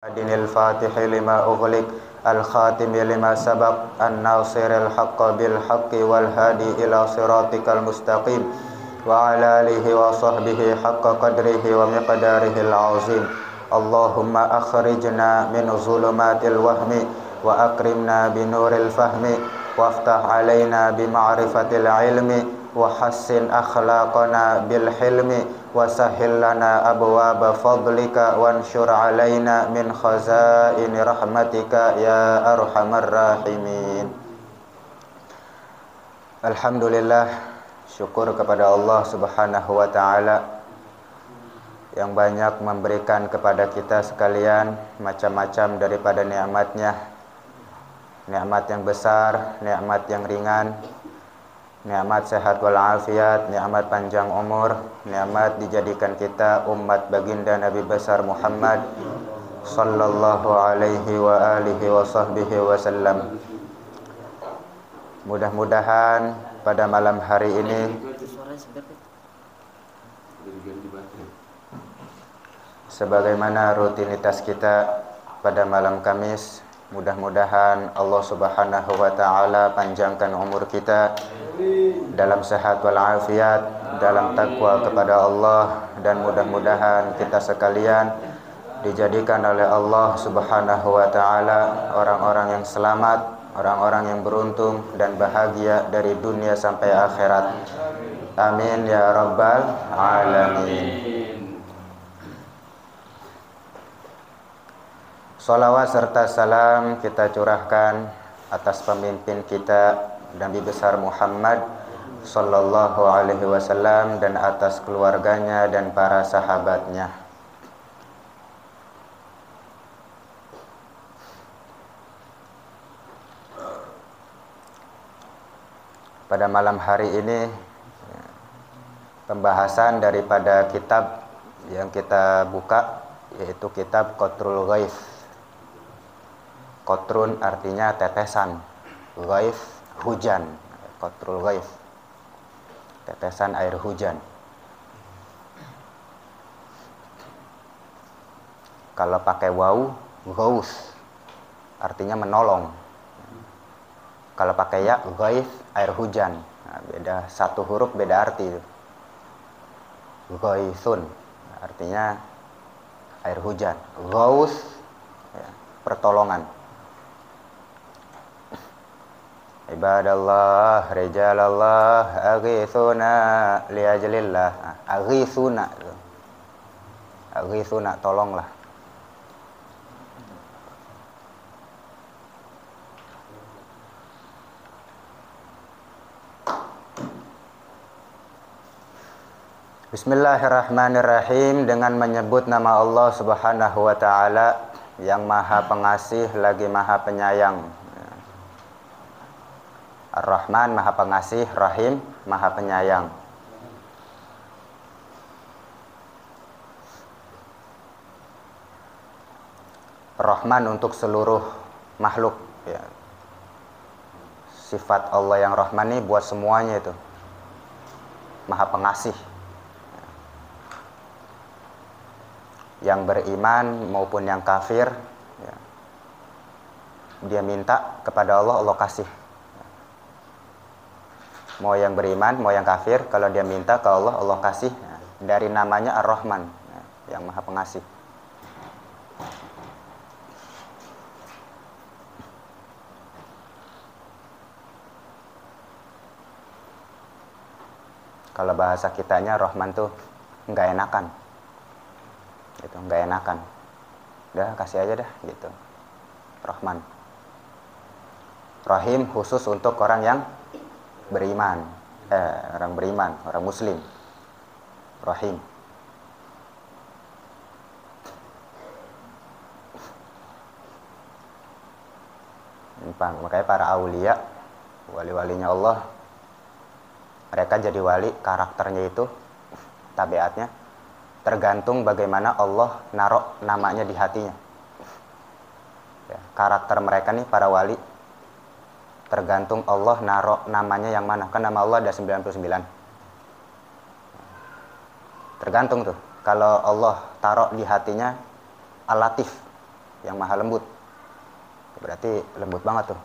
Adinil Fatih lima ughliq al-khatim lima sabaq an-nasiril haqqa bil haqqi wal hadi ila siratikal mustaqim wa ala alihi wa sahbihi haqqa qadrihi wa miqdarihil azim. Allahumma akhrijna min zulumatil wahmi wa akrimna binuril fahmi waftah alaina bima'rifatil ilmi wa hassin akhlaqana bil hilmi wa sahhil lana abwaaba fadlika wanshur alaina min khazaini rahmatika ya arhamar rahimin. Alhamdulillah, syukur kepada Allah Subhanahu wa taala yang banyak memberikan kepada kita sekalian macam-macam daripada nikmatnya. Nikmat yang besar, nikmat yang ringan, nikmat sehat walafiat, nikmat panjang umur, nikmat dijadikan kita umat baginda Nabi besar Muhammad sallallahu alaihi wa alihi wa sahbihi wasallam. Mudah-mudahan pada malam hari ini sebagaimana rutinitas kita pada malam Kamis, mudah-mudahan Allah Subhanahu wa taala panjangkan umur kita dalam sehat walafiat, dalam takwa kepada Allah, dan mudah-mudahan kita sekalian dijadikan oleh Allah Subhanahu wa taala orang-orang yang selamat, orang-orang yang beruntung dan bahagia dari dunia sampai akhirat. Amin ya rabbal alamin. Salawat serta salam kita curahkan atas pemimpin kita Nabi besar Muhammad sallallahu alaihi wasallam dan atas keluarganya dan para sahabatnya. Pada malam hari ini pembahasan daripada kitab yang kita buka yaitu kitab Qatrul Ghaith. Qatrun artinya tetesan, ghaith hujan, qatrul ghaith, tetesan air hujan. Kalau pakai waw, ghaus, artinya menolong. Kalau pakai ya, ghaith, air hujan. Nah, beda satu huruf, beda arti. Ghaithun, artinya air hujan. Ghaus, ya, pertolongan. Ibadallah, rijalallah, aghithuna liajlillah. Aghithuna, aghithuna, tolonglah. Bismillahirrahmanirrahim. Dengan menyebut nama Allah Subhanahu wa ta'ala yang maha pengasih lagi maha penyayang. Ar-Rahman maha pengasih, Rahim maha penyayang. Rahman untuk seluruh makhluk, ya. Sifat Allah yang Rahman ini buat semuanya itu. Maha pengasih. Yang beriman maupun yang kafir, ya. Dia minta kepada Allah, Allah kasih. Mau yang beriman, mau yang kafir, kalau dia minta ke Allah, Allah kasih. Dari namanya Ar-Rahman, yang maha pengasih. Kalau bahasa kitanya Rahman tuh nggak enakan, gitu, nggak enakan. Udah kasih aja dah, gitu. Rahman. Rahim khusus untuk orang yang beriman, orang beriman, orang muslim. Rahim. Makanya para aulia, wali-walinya Allah, mereka jadi wali, karakternya itu, tabiatnya tergantung bagaimana Allah naruh namanya di hatinya. Ya, karakter mereka nih para wali tergantung Allah naruh namanya yang mana. Kan nama Allah ada 99. Tergantung tuh. Kalau Allah taruh di hatinya Al-Latif, yang maha lembut. Berarti lembut banget tuh.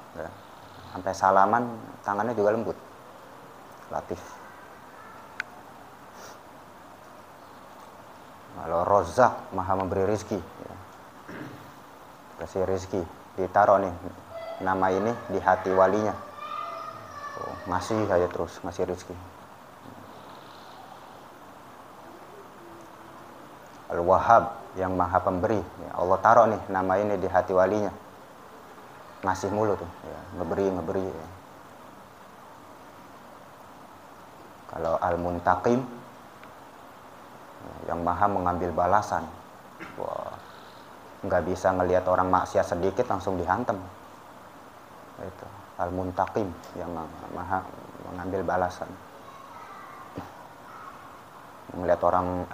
Sampai salaman tangannya juga lembut. Latif. Kalau Rozak, maha memberi rizki. Kasih rizki. Ditaruh nih nama ini di hati walinya. Ngasih aja terus, ngasih rizki. Al-Wahhab, yang maha pemberi. Allah taruh nih nama ini di hati walinya. Ngasih mulu tuh, ngeberi. Kalau Al-Muntaqim, yang maha mengambil balasan. Wah, nggak bisa ngelihat orang maksiat sedikit langsung dihantam. Itu Al-Muntaqim, yang maha mengambil balasan. Melihat orang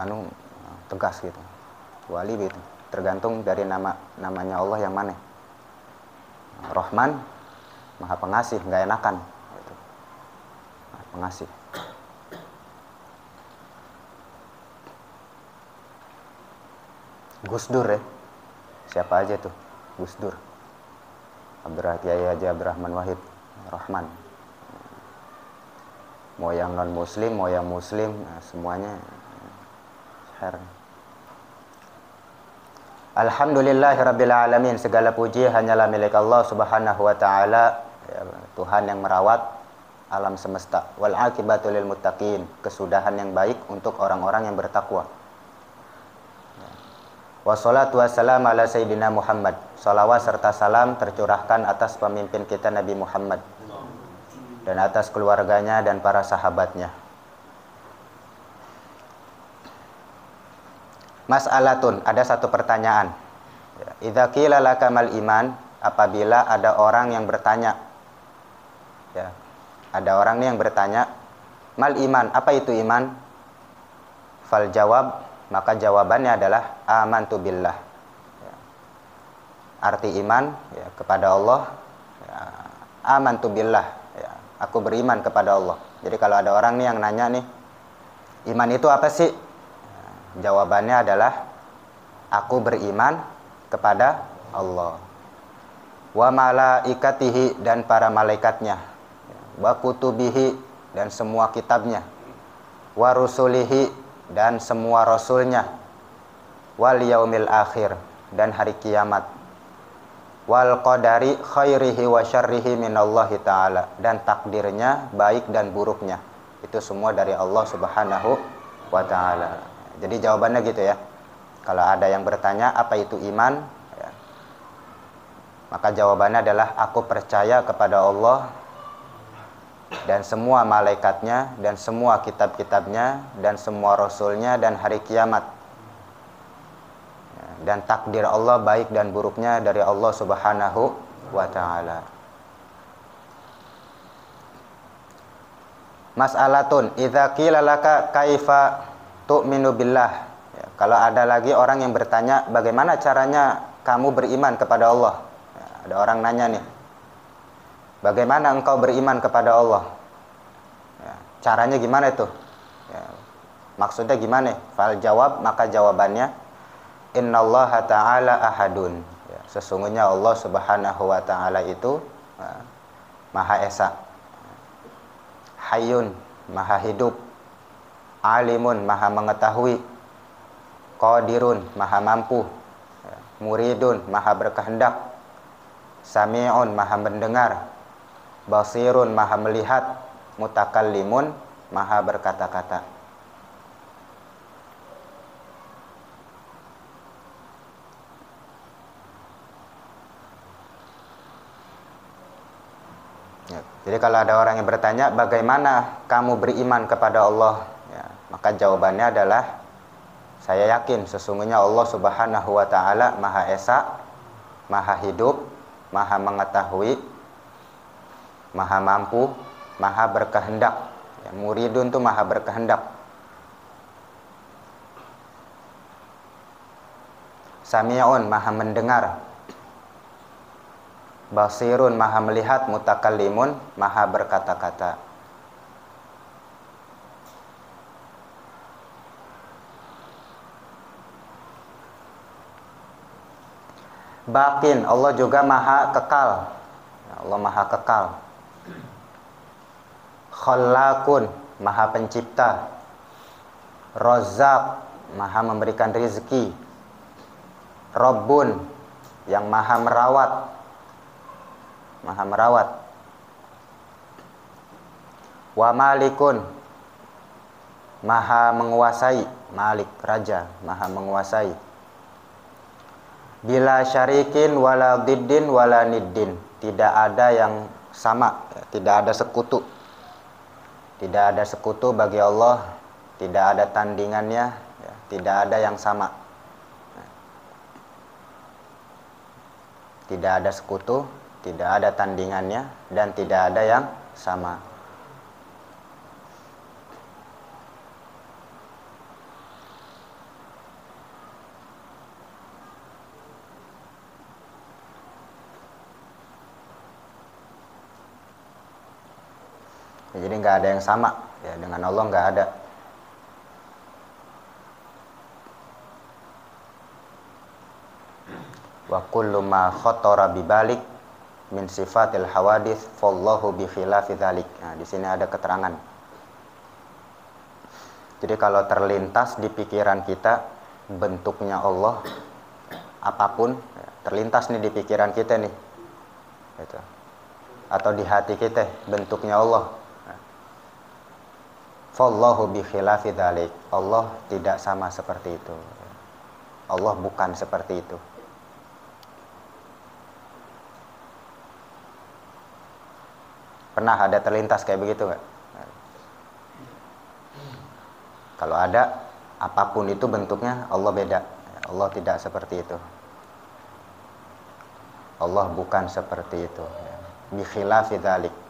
tegas gitu. Wali gitu. Tergantung dari namanya Allah yang mana. Rahman, maha pengasih, nggak enakan. Gitu. Maha pengasih. Gusdur ya. Siapa aja tuh? Gusdur. Kiai Haji Abdurrahman Wahid, Rahman. Mau yang non muslim, mau yang muslim, semuanya khair. Alhamdulillahirabbil alamin, segala puji hanyalah milik Allah Subhanahu wa taala, Tuhan yang merawat alam semesta. Wal aqibatu lil muttaqin, kesudahan yang baik untuk orang-orang yang bertakwa. Wassalatu wassalamu ala sayyidina Muhammad. Salawat serta salam tercurahkan atas pemimpin kita Nabi Muhammad dan atas keluarganya dan para sahabatnya. Mas'alatun, ada satu pertanyaan. Idza qila laka mal iman, apabila ada orang yang bertanya. Ya. Ada orang nih yang bertanya, mal iman, apa itu iman? Fal jawab, maka jawabannya adalah amantu billah. Ya. Arti iman ya, kepada Allah, ya, amantu billah, ya, aku beriman kepada Allah. Jadi kalau ada orang nih yang nanya nih, iman itu apa sih? Jawabannya adalah aku beriman kepada Allah, wa malaikatihi, dan para malaikatnya, wa kutubihi, dan semua kitabnya, wa rusulihi, dan semua rasulnya, wal yaumil akhir, dan hari kiamat, wal qadari khairihi wa syarrihi minallahi ta'ala, dan takdirnya baik dan buruknya itu semua dari Allah Subhanahu wa ta'ala. Jadi jawabannya gitu ya. Kalau ada yang bertanya apa itu iman, ya, maka jawabannya adalah aku percaya kepada Allah dan semua malaikatnya, dan semua kitab-kitabnya, dan semua rasulnya, dan hari kiamat, dan takdir Allah baik dan buruknya dari Allah Subhanahu wa ta'ala. Mas'alatun idza qila laka kaifa tu'minu billah, ya, kalau ada lagi orang yang bertanya bagaimana caranya kamu beriman kepada Allah, ya, ada orang nanya nih, bagaimana engkau beriman kepada Allah, ya, caranya gimana itu, ya, maksudnya gimana? Fal jawab, maka jawabannya innallaha ta'ala ahadun, ya, sesungguhnya Allah Subhanahu wa ta'ala itu maha esa, hayyun, maha hidup, alimun, maha mengetahui, qadirun, maha mampu, muridun, maha berkehendak, sami'un, maha mendengar, basirun, maha melihat, mutakallimun, maha berkata-kata. Ya, jadi kalau ada orang yang bertanya bagaimana kamu beriman kepada Allah, ya, maka jawabannya adalah saya yakin sesungguhnya Allah Subhanahu wa ta'ala maha esa, maha hidup, maha mengetahui, maha mampu, maha berkehendak, ya, muridun itu maha berkehendak, sami'un, maha mendengar, basirun, maha melihat, mutakallimun, maha berkata-kata. Baqin, Allah juga maha kekal. Allah maha kekal. Khallaqun, maha pencipta. Razzaq, maha memberikan rezeki. Rabbun, yang maha merawat. Maha merawat. Wa malikun, maha menguasai. Malik, raja, maha menguasai. Bila syarikin wala diddin wala niddin, tidak ada yang sama, tidak ada sekutu. Tidak ada sekutu bagi Allah, tidak ada tandingannya, tidak ada yang sama. Tidak ada sekutu, tidak ada tandingannya, dan tidak ada yang sama. Jadi nggak ada yang sama, ya, dengan Allah nggak ada. Wa kullu ma khatara bibalik min sifatil hawadits fallahu bi khilafi dzalik. Nah, di sini ada keterangan. Jadi kalau terlintas di pikiran kita bentuknya Allah apapun, ya, terlintas nih di pikiran kita nih. Gitu. Atau di hati kita bentuknya Allah. Fallahu bi khilafi dzalik. Allah tidak sama seperti itu. Allah bukan seperti itu. Pernah ada terlintas kayak begitu nggak? Kalau ada, apapun itu bentuknya, Allah beda. Allah tidak seperti itu. Allah bukan seperti itu. Bi khilafi dzalik.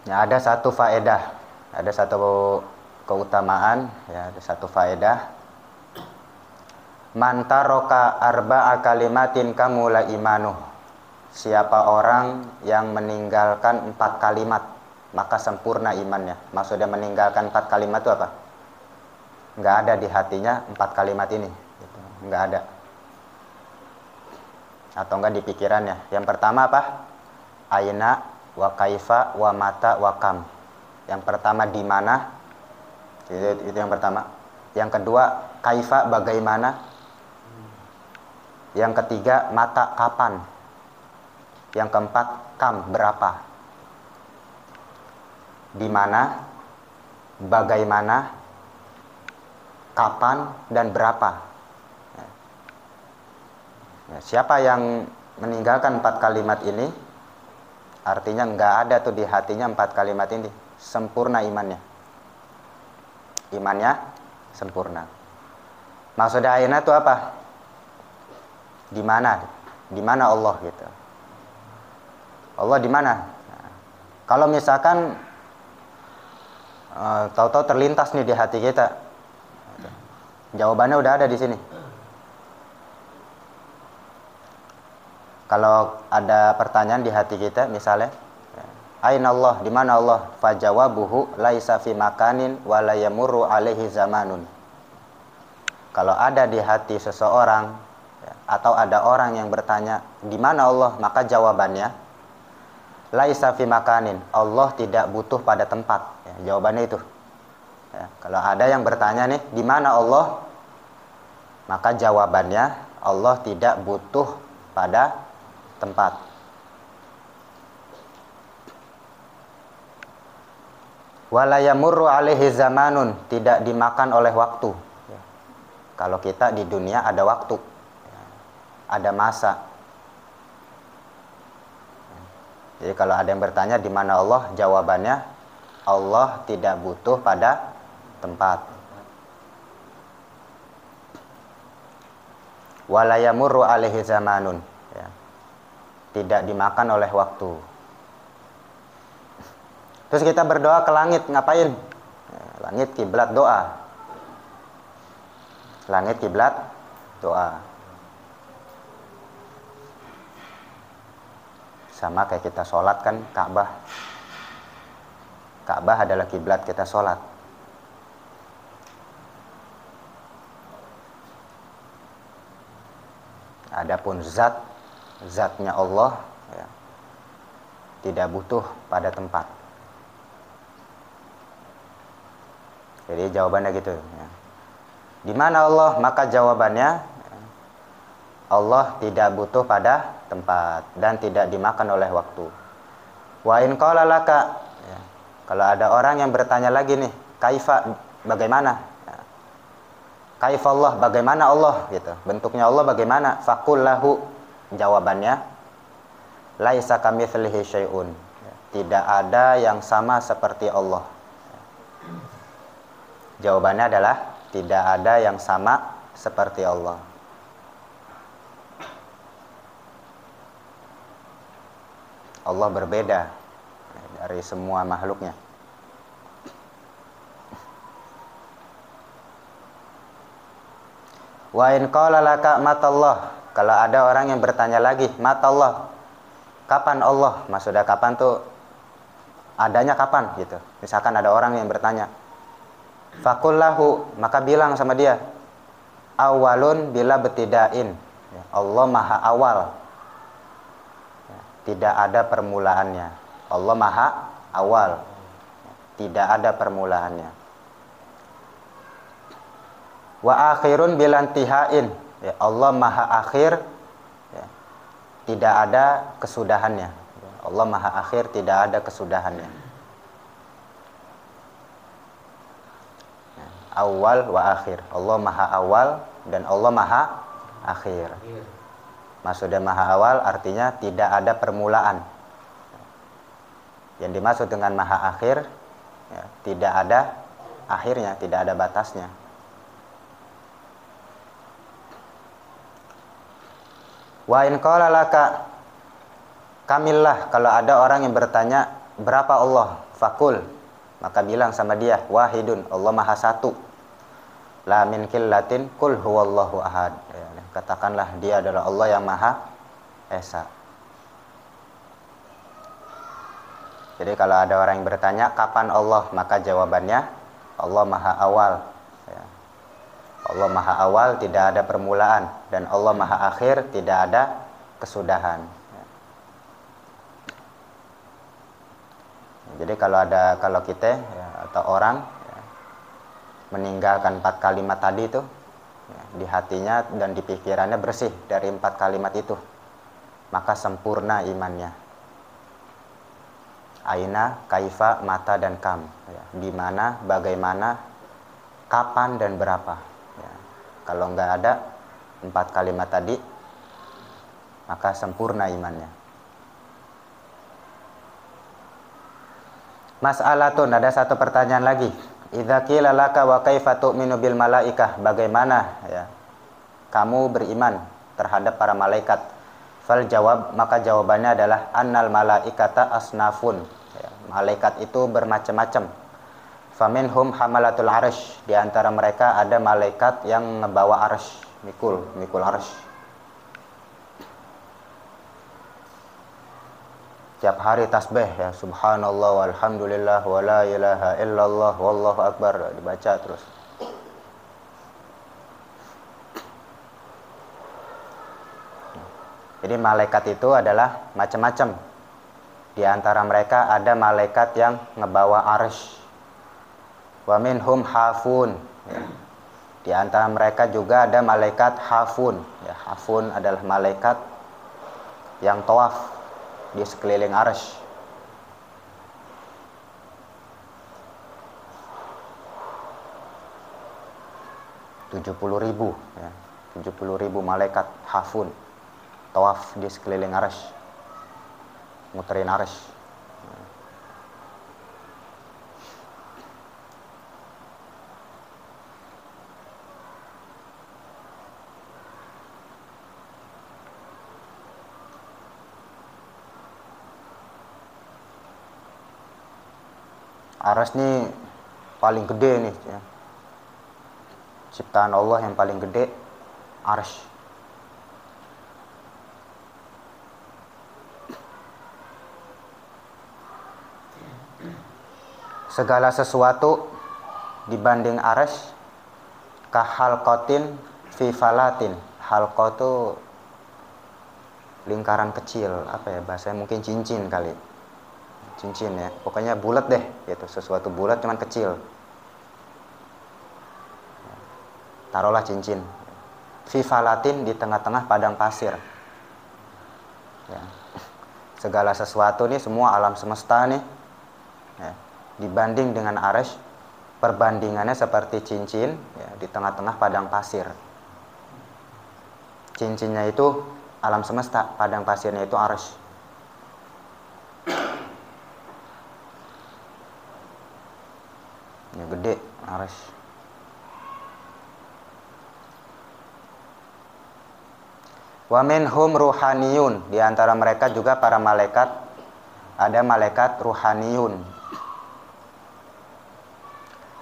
Ya, ada satu faedah, ada satu keutamaan, ya, ada satu faedah. Man taraka arba'a kalimatin kamula imanuh. Siapa orang yang meninggalkan 4 kalimat, maka sempurna imannya. Maksudnya meninggalkan 4 kalimat itu apa? Nggak ada di hatinya 4 kalimat ini, gitu. Nggak ada. Atau enggak di pikirannya. Yang pertama apa? Aina, wa kaifa, wa mata, wa kam. Yang pertama di mana? Itu yang pertama. Yang kedua, kaifa, bagaimana. Yang ketiga, mata, kapan. Yang keempat, kam, berapa. Di mana, bagaimana, kapan, dan berapa. Ya, siapa yang meninggalkan 4 kalimat ini, artinya nggak ada tuh di hatinya 4 kalimat ini. Sempurna imannya. Imannya sempurna. Maksudnya ayat itu apa? Di mana? Di mana Allah gitu. Allah di mana? Nah, kalau misalkan tahu-tahu terlintas nih di hati kita, jawabannya udah ada di sini. Kalau ada pertanyaan di hati kita, misalnya, Aina Allah, di mana Allah? Fajawabuhu laisa fi makanin wa la yamurru alaihi zamanun. Kalau ada di hati seseorang, ya, atau ada orang yang bertanya, di mana Allah? Maka jawabannya, laisa fi makanin. Allah tidak butuh pada tempat. Ya, jawabannya itu. Ya, kalau ada yang bertanya nih, di mana Allah? Maka jawabannya, Allah tidak butuh pada tempat. Wala yamurru alaihi zamanun, tidak dimakan oleh waktu. Ya. Kalau kita di dunia ada waktu, ya, ada masa. Ya. Jadi kalau ada yang bertanya di mana Allah, jawabannya Allah tidak butuh pada tempat. Wala yamurru alaihi zamanun, ya. Tidak dimakan oleh waktu. Terus kita berdoa ke langit, ngapain? Langit kiblat doa. Langit kiblat doa. Sama kayak kita sholat kan, Ka'bah adalah kiblat kita sholat. Adapun zatnya Allah ya, tidak butuh pada tempat. Jadi jawabannya gitu ya. Di mana Allah? Maka jawabannya Allah tidak butuh pada tempat dan tidak dimakan oleh waktu. Wa in qala laka ya. Kalau ada orang yang bertanya lagi nih, kaifa, bagaimana? Ya. Kaifa Allah, bagaimana Allah gitu. Bentuknya Allah bagaimana? Faqul lahu, jawabannya laisa kamitslihi syai'un. Ya. Tidak ada yang sama seperti Allah. Ya. Jawabannya adalah tidak ada yang sama seperti Allah. Allah berbeda dari semua makhluknya. Wa in qala laka matallah, kalau ada orang yang bertanya lagi, matallah, kapan Allah? Maksudnya kapan tuh adanya kapan gitu. Misalkan ada orang yang bertanya, faqul lahu, maka bilang sama dia, awalun bila betidain, Allah maha awal. Tidak ada permulaannya. Allah maha awal. Tidak ada permulaannya. Wa akhirun bilantihain. Ya, Allah maha akhir. Ya, tidak ada kesudahannya. Allah maha akhir, tidak ada kesudahannya. Awal wa akhir. Allah maha awal dan Allah maha akhir. Maksudnya maha awal artinya tidak ada permulaan. Yang dimaksud dengan maha akhir ya, tidak ada akhirnya, tidak ada batasnya. Wa in qala laka kamillah, kalau ada orang yang bertanya berapa Allah, fakul, maka bilang sama dia wahidun, Allah maha satu. La min killatin kul huwallahu ahad. Ya, katakanlah dia adalah Allah yang maha esa. Jadi kalau ada orang yang bertanya kapan Allah, maka jawabannya Allah maha awal ya. Allah maha awal, tidak ada permulaan, dan Allah maha akhir, tidak ada kesudahan ya. Jadi kalau kita ya, atau orang ya, meninggalkan 4 kalimat tadi itu ya, di hatinya dan di pikirannya bersih dari 4 kalimat itu, maka sempurna imannya. Aina, kaifa, mata, dan kam ya. Di mana, bagaimana, kapan, dan berapa ya. Kalau nggak ada 4 kalimat tadi, maka sempurna imannya. Mas'alatun, ada satu pertanyaan lagi. Idza qila laka wa kaifa tu'minu bil malaikah, bagaimana ya kamu beriman terhadap para malaikat? Fal jawab, maka jawabannya adalah annal malaikata asnafun ya, malaikat itu bermacam-macam. Faminhum hamalatul arsh, di antara mereka ada malaikat yang ngebawa arsh, mikul arsh. Tiap hari tasbih ya, subhanallah walhamdulillah wala ilaha illallah wallahu akbar, dibaca terus. Jadi malaikat itu adalah macam-macam. Di antara mereka ada malaikat yang ngebawa arsy. Wa minhum hafun ya. Di antara mereka juga ada malaikat hafun ya, hafun adalah malaikat yang tawaf di sekeliling arsy. (70.000 ya, 70.000 malaikat hafun tawaf di sekeliling arsy, muterin arsy. Arsy ini paling gede nih ya. Ciptaan Allah yang paling gede arsy. segala sesuatu dibanding arsy kahalqatin fi falatin. Halqa itu lingkaran kecil, apa ya bahasanya, mungkin cincin kali. Cincin ya, pokoknya bulat deh gitu, sesuatu bulat cuman kecil. Taruhlah cincin. Fi falatin, di tengah-tengah padang pasir. Ya. Segala sesuatu nih, semua alam semesta nih ya, dibanding dengan arsy, perbandingannya seperti cincin ya, di tengah-tengah padang pasir. Cincinnya itu alam semesta, padang pasirnya itu arsy. Ya, gede arsy. Wa minhum ruhaniyun, di antara mereka juga para malaikat, ada malaikat ruhaniyun.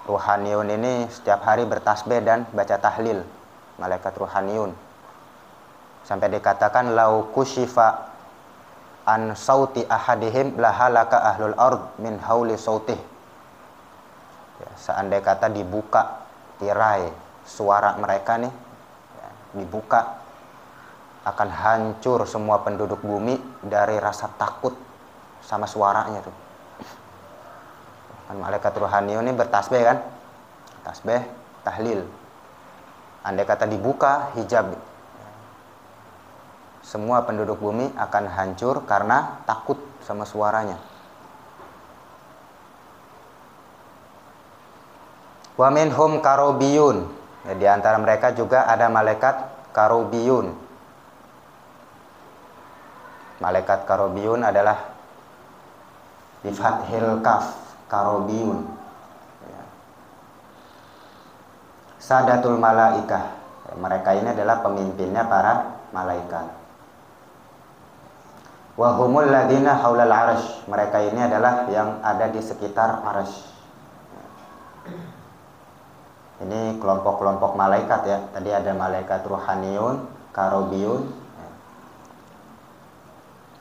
Ruhaniyun ini setiap hari bertasbih dan baca tahlil, malaikat ruhaniyun. Sampai dikatakan lau kusyifa an sauti ahadihim lahalaka ahlul ard min hauli sautih. Ya, seandai kata dibuka tirai suara mereka nih ya, dibuka, akan hancur semua penduduk bumi dari rasa takut sama suaranya tuh. Kan malaikat ruhaniyun ini bertasbih kan, tasbih tahlil. Andai kata dibuka hijab, semua penduduk bumi akan hancur karena takut sama suaranya. Wa minhum karobiyun, ya, di antara mereka juga ada malaikat karobiyun. Malaikat karobiyun adalah bi fathil kaf, karobiyun ya. Sadatul malaikah ya, mereka ini adalah pemimpinnya para malaikat. Wa humul ladina haulal arsy, mereka ini adalah yang ada di sekitar arsy. Ini kelompok-kelompok malaikat ya. Tadi ada malaikat ruhaniyun, karobiyun, ya.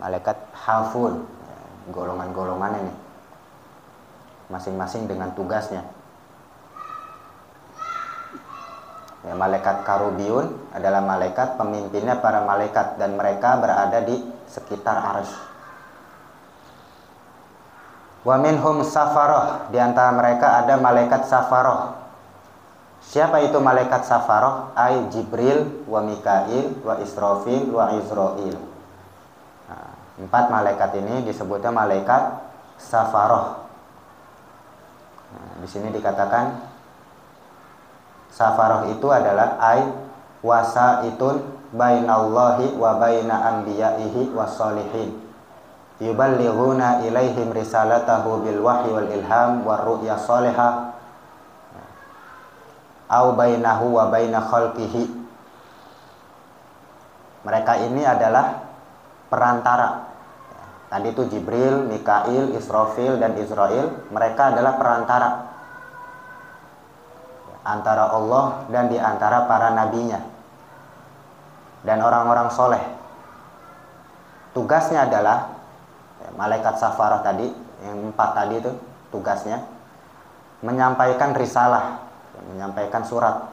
Malaikat hafun, ya. Golongan-golongan ini masing-masing dengan tugasnya. Ya, malaikat karobiyun adalah malaikat pemimpinnya para malaikat dan mereka berada di sekitar arsy. Wa minhum safaroh, di antara mereka ada malaikat safaroh. Siapa itu malaikat safaroh? Ai Jibril wa Mikail wa Israfil wa Izrail. Nah, 4 malaikat ini disebutnya malaikat safaroh. Nah, di sini dikatakan safaroh itu adalah ai wasaitun bainallahi wa baina anbiya'ihi wassolihin yuballighuna ilaihim risalatahu bil wahyi wal ilham war ru'ya sholihah au bainahu wa baina khalqihi. Mereka ini adalah perantara. Tadi itu Jibril, Mikail, Israfil dan Israil, mereka adalah perantara antara Allah dan di antara para nabinya dan orang-orang soleh. Tugasnya adalah malaikat safarah tadi, yang 4 tadi itu tugasnya menyampaikan risalah, menyampaikan surat.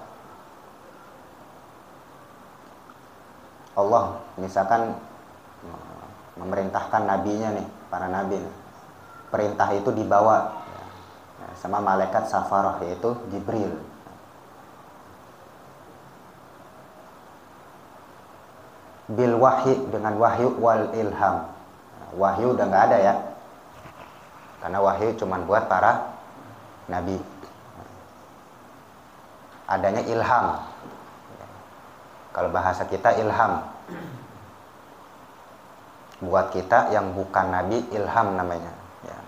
Allah misalkan memerintahkan nabinya nih, para nabi nih. Perintah itu dibawa sama malaikat safarah, yaitu Jibril. Bil wahyi, dengan wahyu, wal ilham. Wahyu udah nggak ada ya, karena wahyu cuma buat para nabi. Adanya ilham. Kalau bahasa kita ilham, buat kita yang bukan nabi, ilham namanya ya.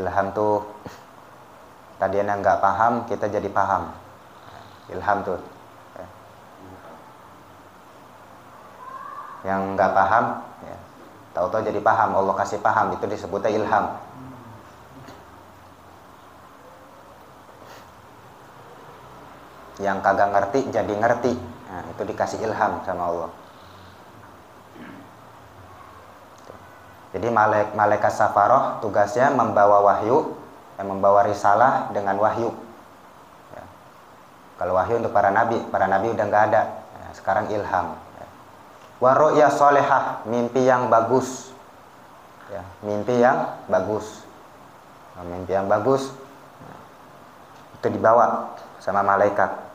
Ilham tuh tadinya nggak paham, kita jadi paham. Ilham tuh ya. Yang nggak paham ya, tahu-tahu jadi paham, Allah kasih paham, itu disebutnya ilham. Yang kagak ngerti jadi ngerti, nah, itu dikasih ilham sama Allah. Jadi malaikat safaroh tugasnya membawa wahyu, membawa risalah dengan wahyu. Ya. Kalau wahyu untuk para nabi udah nggak ada. Ya, sekarang ilham. Ya. Wa ru'ya sholihah, mimpi yang bagus. Ya, mimpi yang bagus. Nah, mimpi yang bagus itu dibawa sama malaikat.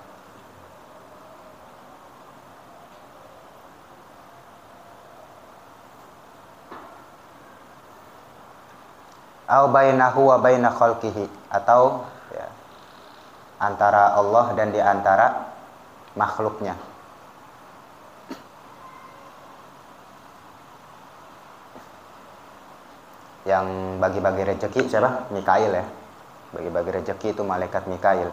Au bainahu wa baina khalqihi, atau ya, antara Allah dan di antara makhluknya. Yang bagi-bagi rezeki siapa? Mikail ya. Bagi-bagi rezeki itu malaikat Mikail.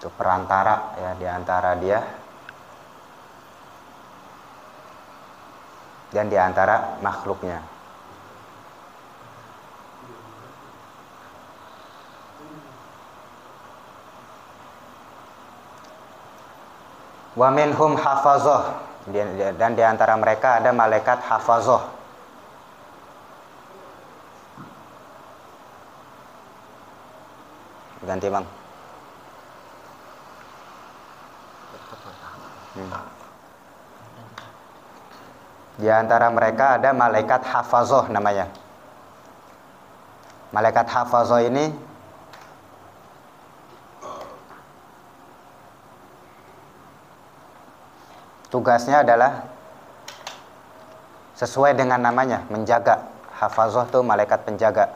Itu perantara ya di antara dia dan di antara makhluknya. Wa minhum hafazah, dan di antara mereka ada malaikat hafazah. Ganti Bang. Di antara mereka ada malaikat hafazah namanya. Malaikat hafazah ini tugasnya adalah sesuai dengan namanya, menjaga. Hafazah itu malaikat penjaga.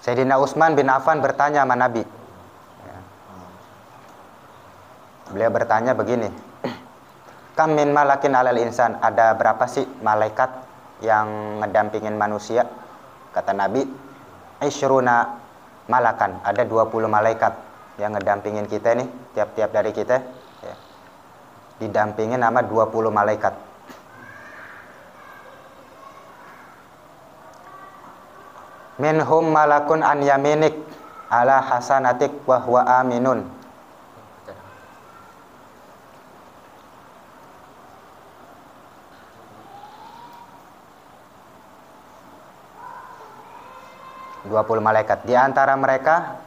Sayyidina Utsman bin Affan bertanya sama Nabi. Beliau bertanya begini, kam min malakin alal insan, ada berapa sih malaikat yang ngedampingin manusia? Kata Nabi, isyruna malakan, ada 20 malaikat yang ngedampingin kita nih, tiap-tiap dari kita ya, didampingin sama 20 malaikat. Minhum malakun an yaminik ala hasanatik wa huwa aminun. Dua 20 malaikat. Di antara mereka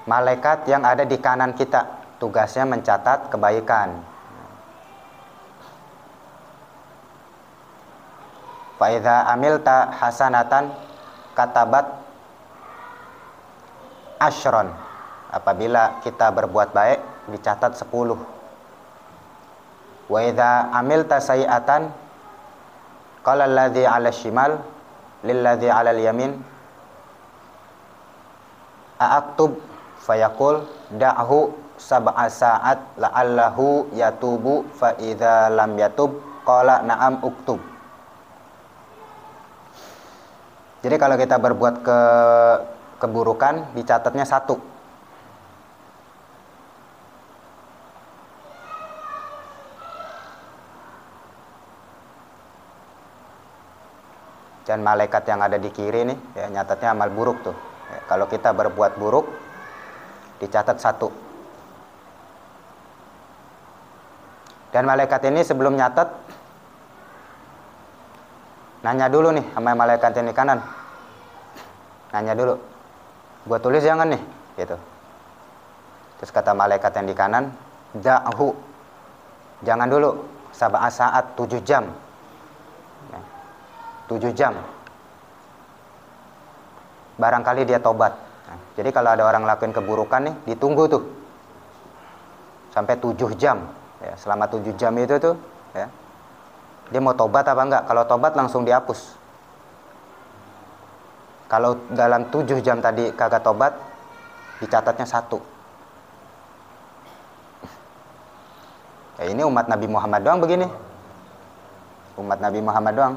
malaikat yang ada di kanan kita, tugasnya mencatat kebaikan. Fa idza amilta hasanatan katabat asyron. Apabila kita berbuat baik dicatat 10. Wa idza amilta sayiatan qala alladzi 'ala shimal lilladzi 'ala al-yamin a'aktub fayaqul da'hu sab'a sa'at la'allahu yatubu fa idza lam yatub qala na'am uktub. Jadi kalau kita berbuat keburukan dicatatnya 1. Dan malaikat yang ada di kiri nih ya, nyatatnya amal buruk tuh. Ya, kalau kita berbuat buruk dicatat 1. Dan malaikat ini sebelum nyatat nanya dulu nih sama malaikat yang di kanan. Nanya dulu, gua tulis jangan nih gitu. Terus kata malaikat yang di kanan, da'hu, jangan dulu, sab'a saat, 7 jam ya, 7 jam barangkali dia tobat. Nah, jadi kalau ada orang lakuin keburukan nih, ditunggu tuh sampai 7 jam ya. Selama 7 jam itu tuh ya, dia mau tobat apa enggak. Kalau tobat langsung dihapus. Kalau dalam 7 jam tadi kagak tobat, dicatatnya 1. Ya, ini umat Nabi Muhammad doang begini. Umat Nabi Muhammad doang.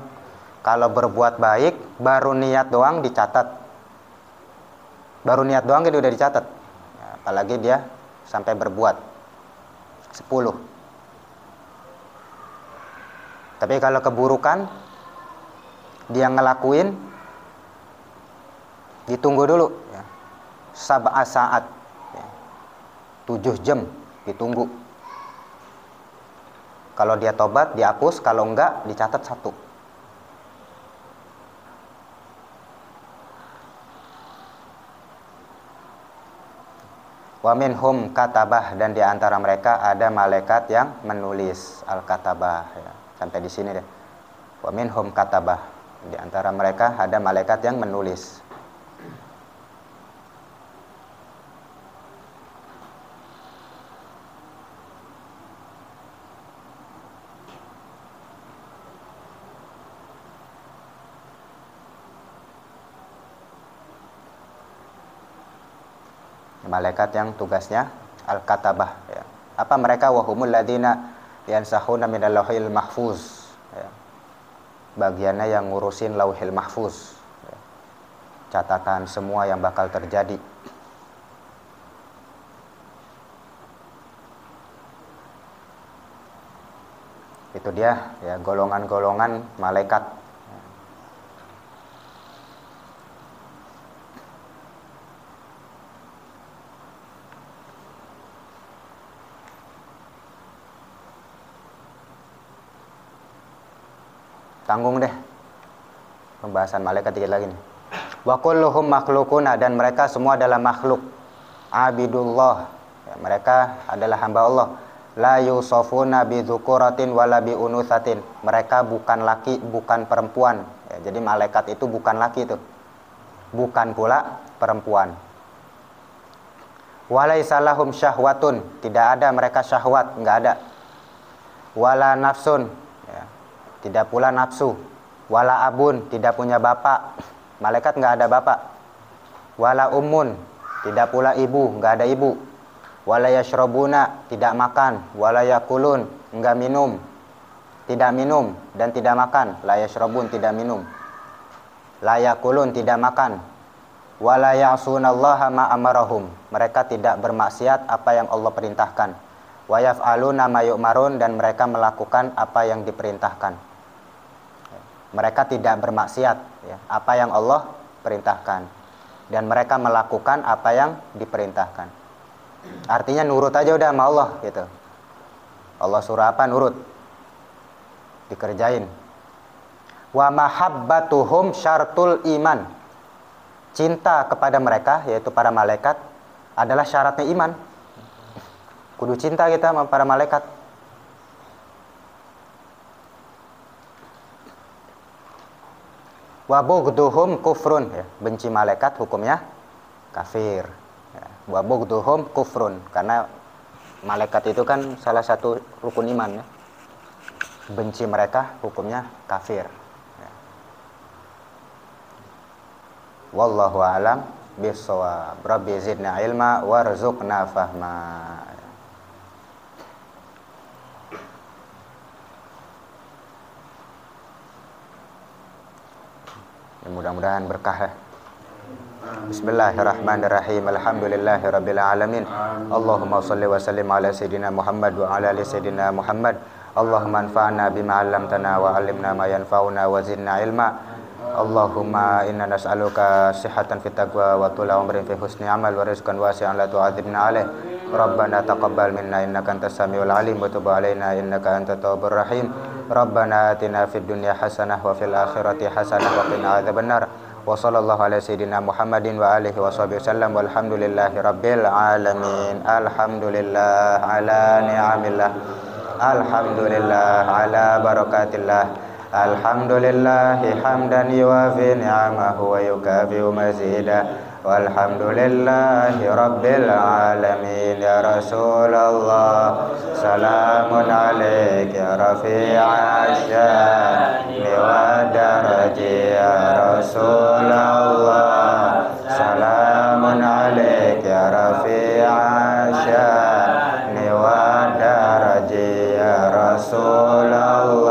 Kalau berbuat baik, baru niat doang dicatat. Baru niat doang gitu udah dicatat. Ya, apalagi dia sampai berbuat 10. Tapi kalau keburukan dia ngelakuin, ditunggu dulu ya. Sab'a saat ya. 7 jam ditunggu. Kalau dia tobat dihapus, kalau enggak dicatat 1. Wa minhum katabah, dan di antara mereka ada malaikat yang menulis, al-katabah ya. Sampai di sini deh. Wa minhum katabah, di antara mereka ada malaikat yang menulis. Malaikat yang tugasnya al-katabah ya. Apa mereka? Wahumul ladina yansahuna minal lauhil mahfuz ya. Bagiannya yang ngurusin lauhil mahfuz ya. Catatan semua yang bakal terjadi. Itu dia ya, golongan-golongan malaikat. Tanggung deh pembahasan malaikat dikit lagi nih. Wa kulluhum makhluquna, dan mereka semua adalah makhluk. Abidullah ya, mereka adalah hamba Allah. La yusafuna bi dzukuratin wala bi unutsatin. Mereka bukan laki, bukan perempuan ya, jadi malaikat itu bukan laki itu. Bukan pula perempuan. Walaisa lahum syahwatun, tidak ada mereka syahwat, enggak ada. Wala nafsun, tidak pula nafsu. Wala abun, tidak punya bapak. Malaikat enggak ada bapak. Wala ummun, tidak pula ibu, enggak ada ibu. Wala yashrabuna, tidak makan. Wala yakulun, enggak minum. Tidak minum dan tidak makan. La yashrabun, tidak minum. La yakulun, tidak makan. Wala ya'sunallaha ma amarahum, mereka tidak bermaksiat apa yang Allah perintahkan. Wa yaf'aluna ma yu'marun, dan mereka melakukan apa yang diperintahkan. Mereka tidak bermaksiat ya, apa yang Allah perintahkan, dan mereka melakukan apa yang diperintahkan. Artinya nurut aja udah sama Allah gitu. Allah suruh apa nurut, dikerjain. Wa mahabbatuhum syartul iman, cinta kepada mereka yaitu para malaikat adalah syaratnya iman. Kudu cinta kita sama para malaikat. Wa bughdhuhum kufrun ya, benci malaikat hukumnya kafir ya. Wa bughdhuhum kufrun, karena malaikat itu kan salah satu rukun iman ya. Benci mereka hukumnya kafir ya. Wallahu a'lam bishawab. Rabbi zidna ilma warzuqna fahma. Mudah-mudahan berkah ya. Bismillahirrahmanirrahim. Alhamdulillahirabbil alamin. Allahumma shalli wa sallim ala sayidina Muhammad wa ala ali sayidina Muhammad. Allahumma anfa'na bima 'allamtana wa 'allimna ma yanfa'una wa zidna ilma. Allahumma inna nas'aluka sihhatan fit taqwa wa tula umrin fi husni amal wa rizqan wasi'an la tu'adzibna alaih. Rabbana taqabbal minna innaka antas samiul alim wa tub alaina innaka antat tawwabur rahim. Rabbana atina fid dunya hasanah wa fil akhirati hasanah wa qina adzabannar. Wa sallallahu ala sayidina Muhammadin wa alihi washabihi wasallam walhamdulillahi rabbil alamin. Alhamdulillah ala ni'amillah. Alhamdulillah ala barakatillah. Alhamdulillahi hamdan yuwafi ni'amahu wa yukafi'u mazidah. Walhamdulillahi rabbil alamin. Ya Rasulullah salamun alaik ya rafi'a syani wa daraji. Ya Rasulullah salamun alaik ya rafi'a syani wa daraji. Ya Rasulullah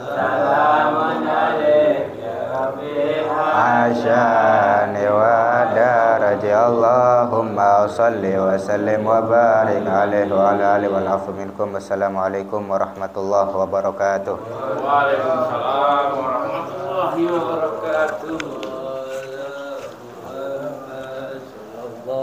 salamun alaik ya rafi'a syani wa daraji. Allahumma salli wa sallim wa barik alaihi wa ala alihi wal afu minkum. Wassalamualaikum warahmatullahi wabarakatuh. Waalaikumsalam warahmatullahi wabarakatuh.